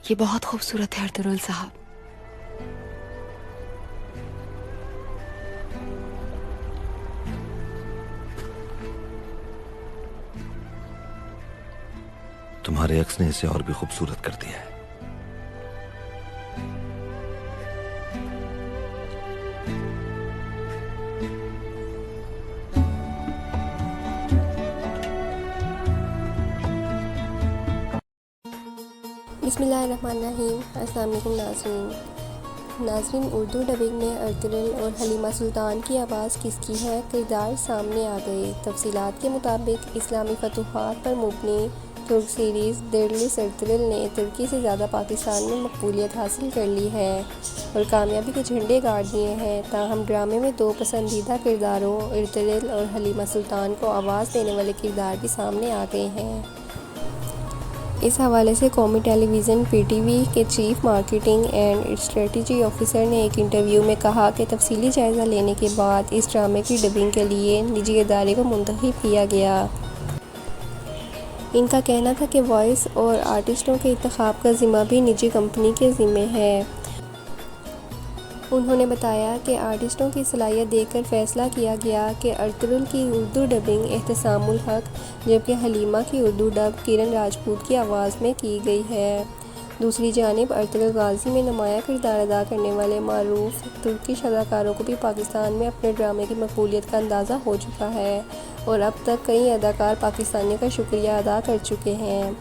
یہ بہت خوبصورت ہے ارطغرل صاحب. تمہارے عکس نے اسے اور بھی خوبصورت کر دیا ہے. بسم اللہ الرحمن الرحیم. السلام علیکم ناظرین. اردو ڈبنگ میں ارطغرل اور حلیمہ سلطان کی آواز کس کی ہے؟ کردار سامنے آ گئے. تفصیلات کے مطابق اسلامی فتوحات پر مبنی ترک سیریز دیرلس ارطغرل نے ترکی سے زیادہ پاکستان میں مقبولیت حاصل کر لی ہے اور کامیابی کے جھنڈے گاڑ دیے ہیں. تاہم ڈرامے میں دو پسندیدہ کرداروں ارطغرل اور حلیمہ سلطان کو آواز دینے والے کردار بھی سامنے آ گئے ہیں. اس حوالے سے قومی ٹیلی ویژن پی ٹی وی کے chief marketing and strategy officer نے ایک انٹرویو میں کہا کہ تفصیلی جائزہ لینے کے بعد اس ڈرامے کی ڈبنگ کے لیے نجی ادارے کو منتخب کیا گیا. ان کا کہنا تھا کہ وائس اور آرٹسٹوں کے انتخاب کا ذمہ بھی نجی کمپنی کے ذمے ہے. انہوں نے بتایا کہ آرٹسٹوں کی صلاحیت دیکھ کر فیصلہ کیا گیا کہ ارطغرل کی اردو ڈبنگ احتسام الحق جبکہ حلیمہ کی اردو ڈب کرن راجپوت کی آواز میں کی گئی ہے. دوسری جانب ارطغرل غازی میں نمایاں کردار ادا کرنے والے معروف ترکش اداکاروں کو بھی پاکستان میں اپنے ڈرامے کی مقبولیت کا اندازہ ہو چکا ہے اور اب تک کئی اداکار پاکستانیوں کا شکریہ ادا کر چکے ہیں.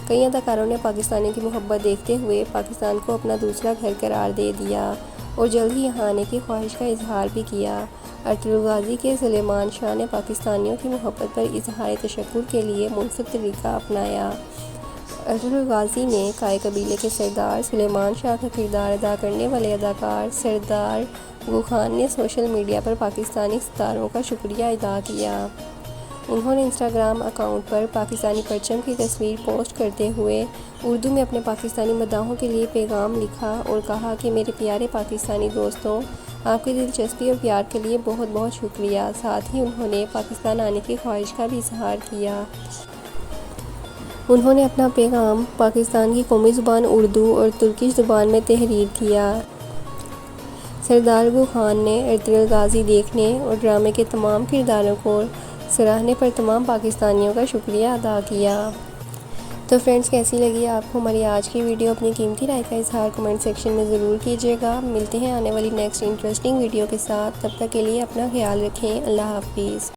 کئی اداکاروں نے پاکستانیوں کی محبت دیکھتے ہوئے پاکستان کو اپنا دوسرا گھر قرار دے دیا اور جلد ہی یہاں آنے کی خواہش کا اظہار بھی کیا. ارطغرل غازی کے سلیمان شاہ نے پاکستانیوں کی محبت پر اظہار تشکر کے لیے منفرد طریقہ اپنایا. ارطغرل غازی نے کائے قبیلے کے سردار سلیمان شاہ کا کردار ادا کرنے والے اداکار سردار گو خان نے سوشل میڈیا پر پاکستانی ستاروں کا شکریہ ادا کیا. انہوں نے انسٹاگرام اکاؤنٹ پر پاکستانی پرچم کی تصویر پوسٹ کرتے ہوئے اردو میں اپنے پاکستانی مداحوں کے لیے پیغام لکھا اور کہا کہ میرے پیارے پاکستانی دوستوں، آپ کی دلچسپی اور پیار کے لیے بہت بہت شکریہ. ساتھ ہی انہوں نے پاکستان آنے کی خواہش کا بھی اظہار کیا. انہوں نے اپنا پیغام پاکستان کی قومی زبان اردو اور ترکش زبان میں تحریر کیا. سردار گو خان نے ارطغرل غازی دیکھنے اور ڈرامے کے تمام کرداروں کو سراہنے پر تمام پاکستانیوں کا شکریہ ادا کیا. تو فرینڈز، کیسی لگی آپ کو ہماری آج کی ویڈیو؟ اپنی قیمتی رائے کا اظہار کمنٹ سیکشن میں ضرور کیجیے گا. ملتے ہیں آنے والی نیکسٹ انٹرسٹنگ ویڈیو کے ساتھ. تب تک کے لیے اپنا خیال رکھیں. اللہ حافظ.